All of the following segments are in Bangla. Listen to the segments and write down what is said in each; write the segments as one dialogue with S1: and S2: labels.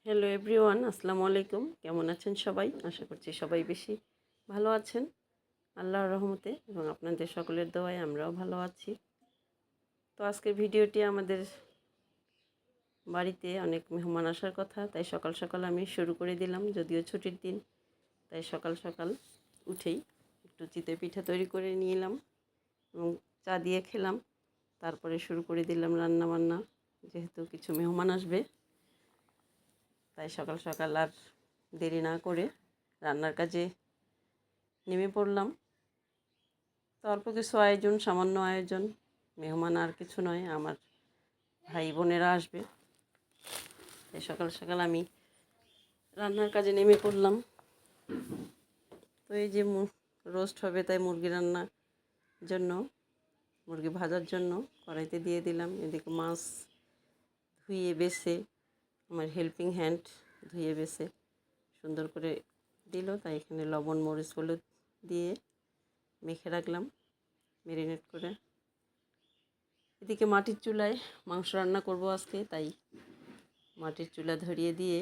S1: হ্যালো এভরিওয়ান, আসসালামু আলাইকুম। কেমন আছেন সবাই? আশা করছি সবাই বেশি ভালো আছেন আল্লাহর রহমতে, এবং আপনাদের সকলের দোয়ায় আমরাও ভালো আছি। তো আজকের ভিডিওটি আমাদের বাড়িতে অনেক মেহমান আসার কথা, তাই সকাল সকাল আমি শুরু করে দিলাম। যদিও ছুটির দিন, তাই সকাল সকাল উঠেই একটু চিতই পিঠা তৈরি করে নিলাম এবং চা দিয়ে খেলাম। তারপরে শুরু করে দিলাম রান্না বান্না, যেহেতু কিছু মেহমান আসবে, তাই সকাল সকাল আর দেরি না করে রান্নার কাজে নেমে পড়লাম। তো অল্প কিছু আয়োজন, সামান্য আয়োজন, মেহমান আর কিছু নয়, আমার ভাই বোনেরা আসবে, তাই সকাল সকাল আমি রান্নার কাজে নেমে পড়লাম। তো এই যে রোস্ট হবে, তাই মুরগি রান্নার জন্য, মুরগি ভাজার জন্য কড়াইতে দিয়ে দিলাম। এদিকে মাছ ধুয়ে বেছে আমার হেল্পিং হ্যান্ড ধুয়ে বেছে সুন্দর করে দিল, তাই এখানে লবণ মরিচ হলুদ দিয়ে মেখে রাখলাম ম্যারিনেট করে। এদিকে মাটির চুলায় মাংস রান্না করব আজকে, তাই মাটির চুলা ধরিয়ে দিয়ে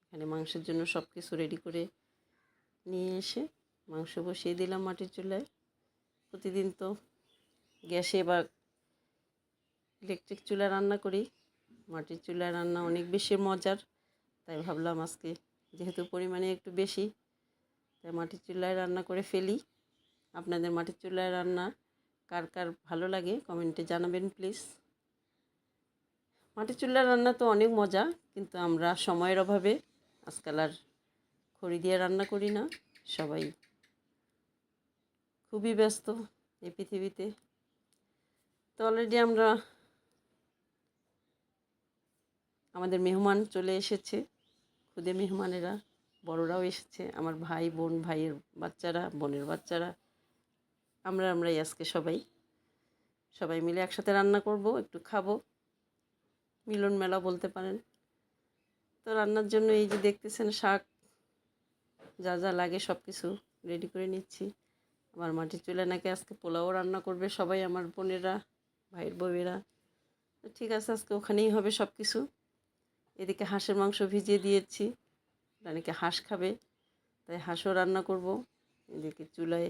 S1: এখানে মাংসের জন্য সব কিছু রেডি করে নিয়ে এসে মাংস বসিয়ে দিলাম মাটির চুলায়। প্রতিদিন তো গ্যাসে বা ইলেকট্রিক চুলা রান্না করি, মাটির চুলায় রান্না অনেক বেশি মজার, তাই ভাবলাম আজকে যেহেতু পরিমাণে একটু বেশি, তাই মাটির চুলায় রান্না করে ফেলি। আপনাদের মাটির চুলায় রান্না কার কার ভালো লাগে কমেন্টে জানাবেন প্লিজ। মাটির চুলার রান্না তো অনেক মজা, কিন্তু আমরা সময়ের অভাবে আজকাল আর খড়ি দিয়ে রান্না করি না। সবাই খুবই ব্যস্ত এই পৃথিবীতে। তো অলরেডি আমাদের মেহমান চলে এসেছে, খুদে মেহমানেরা, বড়রাও এসেছে, আমার ভাই বোন, ভাইয়ের বাচ্চারা, বোনের বাচ্চারা, আমরাই আজকে সবাই মিলে একসাথে রান্না করব, একটু খাবো, মিলন মেলা বলতে পারেন। তো রান্নার জন্য এই যে দেখতেছেন শাক, যা যা লাগে সব কিছু রেডি করে নিচ্ছি। আমার মাটির চুলা নাকি আজকে পোলাও রান্না করবে সবাই, আমার বোনেরা, ভাইয়ের বউয়েরা। তো ঠিক আছে, আজকে ওখানেই হবে সব কিছু। এদিকে হাঁসের মাংস ভিজিয়ে দিয়েছি, নাকি হাঁস খাবে, তাই হাঁসও রান্না করব। এদিকে চুলায়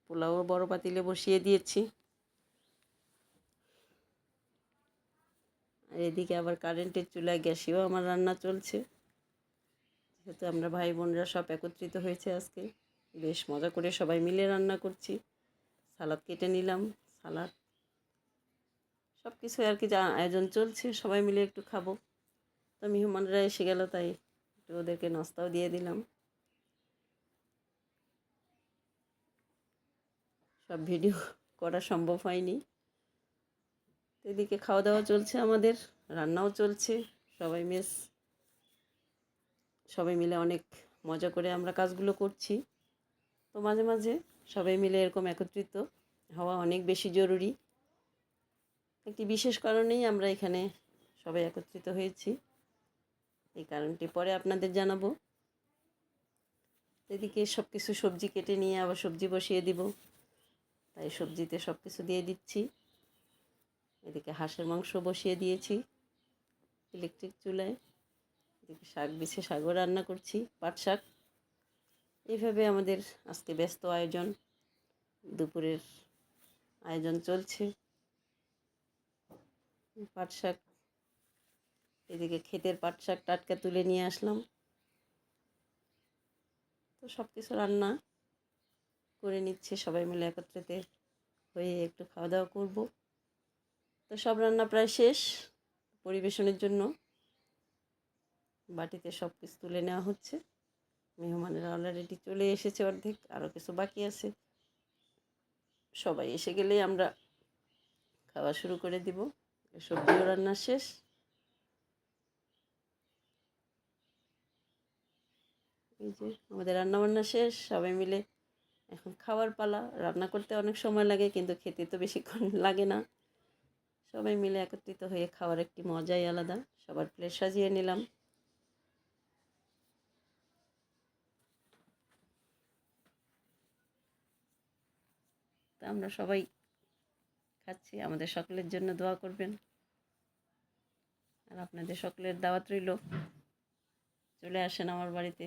S1: পোলাও বড় পাতিলে বসিয়ে দিয়েছি, আর এদিকে আবার কারেন্টের চুলায় গ্যাসেও আমার রান্না চলছে। যেহেতু আমরা ভাই বোনরা সব একত্রিত হয়েছে আজকে, বেশ মজা করে সবাই মিলে রান্না করছি। সালাদ কেটে নিলাম, সালাদ সব কিছু আর কি, যা আয়োজন চলছে, সবাই মিলে একটু খাবো। তো মেহমানরা এসে গেল, তাই একটু ওদেরকে নাস্তাও দিয়ে দিলাম। সব ভিডিও করা সম্ভব হয়নি। এদিকে খাওয়া দাওয়া চলছে, আমাদের রান্নাও চলছে, সবাই মিলে অনেক মজা করে আমরা কাজগুলো করছি। তো মাঝে মাঝে সবাই মিলে এরকম একত্রিত হওয়া অনেক বেশি জরুরি। একটি বিশেষ কারণেই আমরা এখানে সবাই একত্রিত হয়েছি, এই কারণটি পরে আপনাদের জানাবো। এদিকে সব কিছু সবজি কেটে নিয়ে আবার সবজি বসিয়ে দিব, তাই সবজিতে সব কিছু দিয়ে দিচ্ছি। এদিকে হাঁসের মাংস বসিয়ে দিয়েছি ইলেকট্রিক চুলায়। এদিকে শাক বিছে শাকও রান্না করছি, পাট শাক। এইভাবে আমাদের আজকে ব্যস্ত আয়োজন, দুপুরের আয়োজন চলছে। পাট শাক, এদিকে ক্ষেতের পাট শাক টাটকা তুলে নিয়ে আসলাম। তো সব কিছু রান্না করে নিচ্ছে, সবাই মিলে একত্রিত হয়ে একটু খাওয়া দাওয়া করব। তো সব রান্না প্রায় শেষ, পরিবেশনের জন্য বাটিতে সব কিছু তুলে নেওয়া হচ্ছে। মেহমানেরা অলরেডি চলে এসেছে, অর্ধেক, আরও কিছু বাকি আছে। সবাই এসে গেলেই আমরা খাওয়া শুরু করে দিব। সবজিও রান্না শেষ। এই যে আমাদের রান্নাবান্না শেষ, সবাই মিলে এখন খাওয়ার পালা। রান্না করতে অনেক সময় লাগে, কিন্তু খেতে তো বেশিক্ষণ লাগে না। সবাই মিলে একত্রিত হয়ে খাওয়ার একটি মজাই আলাদা। সবার প্লেট সাজিয়ে নিলাম। তা আমরা সবাই খাচ্ছি, আমাদের সকলের জন্য দোয়া করবেন, আর আপনাদের সকলের দাওয়াত রইল। চলে আসেন আমার বাড়িতে।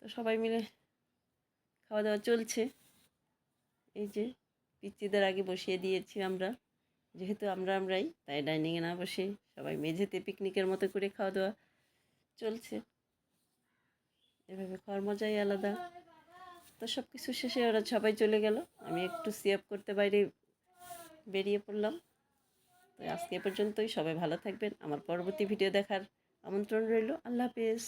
S1: তো সবাই মিলে খাওয়া দাওয়া চলছে। এই যে পিচ্চিদের আগে বসিয়ে দিয়েছি আমরা, যেহেতু আমরাই, তাই ডাইনিংয়ে না বসে সবাই মেঝেতে পিকনিকের মতো করে খাওয়া দাওয়া চলছে। এভাবে খাওয়ার মজাই আলাদা। তো সব কিছু শেষে ওরা সবাই চলে গেল, আমি একটু সিআপ করতে বাইরে বেরিয়ে পড়লাম। তো আজকে এ পর্যন্তই, সবাই ভালো থাকবেন। আমার পরবর্তী ভিডিও দেখার আমন্ত্রণ রইল। আল্লাহ হাফেজ।